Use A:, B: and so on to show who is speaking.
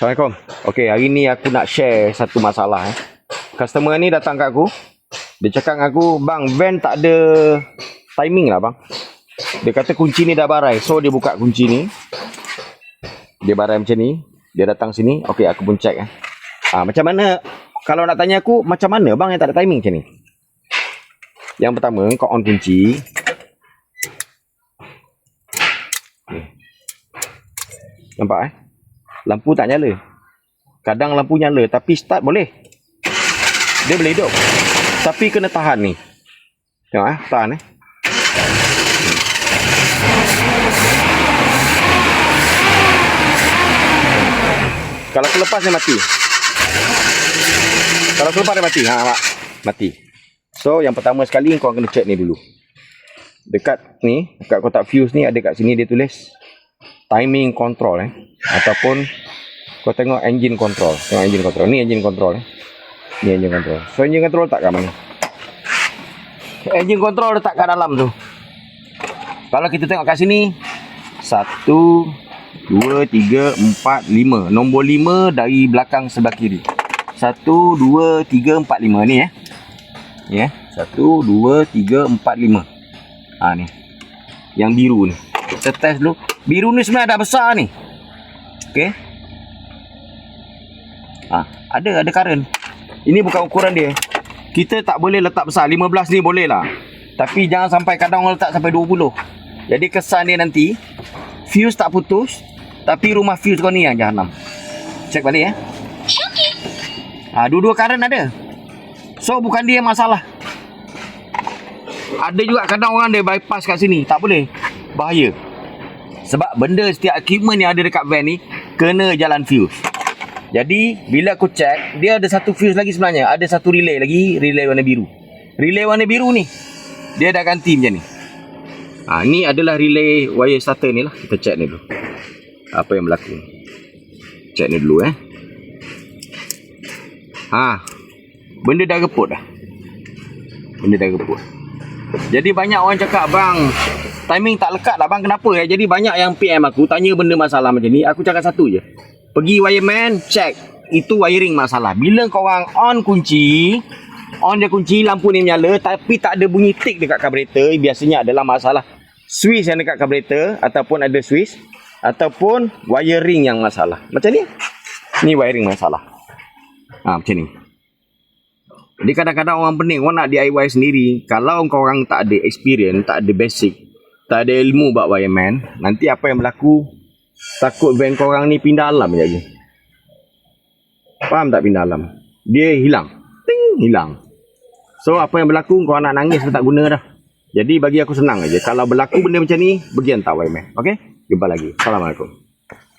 A: Assalamualaikum. Okey, hari ni aku nak share satu masalah. Customer ni datang kat aku. Dia cakap dengan aku, bang, van tak ada timing lah bang. Dia kata kunci ni dah barai. So, dia buka kunci ni. Dia barai macam ni. Dia datang sini. Okey, aku pun check. Macam mana, kalau nak tanya aku, macam mana bang yang tak ada timing macam ni? Yang pertama, kau on kunci. Okay. Nampak lampu tak nyala. Kadang lampu nyala tapi start boleh. Dia boleh hidup. Tapi kena tahan ni. Tengok tahan Kalau terlepas dia mati. Kalau terlepas dia mati. Mati. So yang pertama sekali kau kena check ni dulu. Dekat ni, dekat kotak fuse ni ada kat sini dia tulis timing control ataupun kau tengok engine control. Tengok engine control. Ni engine control Ni engine control. So engine control letak kat mana? Engine control letak kat dalam tu. Kalau kita tengok kat sini 1 2 3 4 5. Nombor 5 dari belakang sebelah kiri. 1 2 3 4 5 ni 1 2 3 4 5. Ni. Yang biru ni. Kita test dulu. Biru ni sebenarnya dah besar ni. Okey. Ada current. Ini bukan ukuran dia. Kita tak boleh letak besar. 15 ni boleh lah. Tapi jangan sampai kadang orang letak sampai 20. Jadi kesan dia nanti fuse tak putus, tapi rumah fuse kau ni yang jahanam. Check balik dua-dua current ada. So bukan dia masalah. Ada juga kadang orang dia bypass kat sini. Tak boleh. Bahaya. Sebab benda setiap equipment yang ada dekat van ni kena jalan fuse. Jadi bila aku check, dia ada satu fuse lagi sebenarnya. Ada satu relay lagi, relay warna biru. Relay warna biru ni dia dah ganti macam ni. Ni adalah relay wire starter ni lah. Kita check ni dulu. Apa yang berlaku. Check ni dulu Benda dah reput dah. Benda dah reput. Jadi banyak orang cakap, bang, timing tak lekat lah bang, kenapa Jadi banyak yang PM aku, tanya benda masalah macam ni. Aku cakap satu je. Pergi wireman, check. Itu wiring masalah. Bila korang on kunci, on je kunci, lampu ni menyala, tapi tak ada bunyi tik dekat carburetor, biasanya adalah masalah switch yang dekat carburetor, ataupun ada switch, ataupun wiring yang masalah. Macam ni. Ni wiring masalah. Macam ni. Jadi kadang-kadang orang pening, orang nak DIY sendiri. Kalau korang tak ada experience, tak ada basic, tak ada ilmu buat wireman, nanti apa yang berlaku, takut van korang ni pindah alam je. Faham tak pindah alam? Dia hilang. Ting, hilang. So apa yang berlaku, korang nak nangis pun tak guna dah. Jadi bagi aku senang aja. Kalau berlaku benda macam ni, pergi hantar wireman. Okay? Jumpa lagi. Assalamualaikum.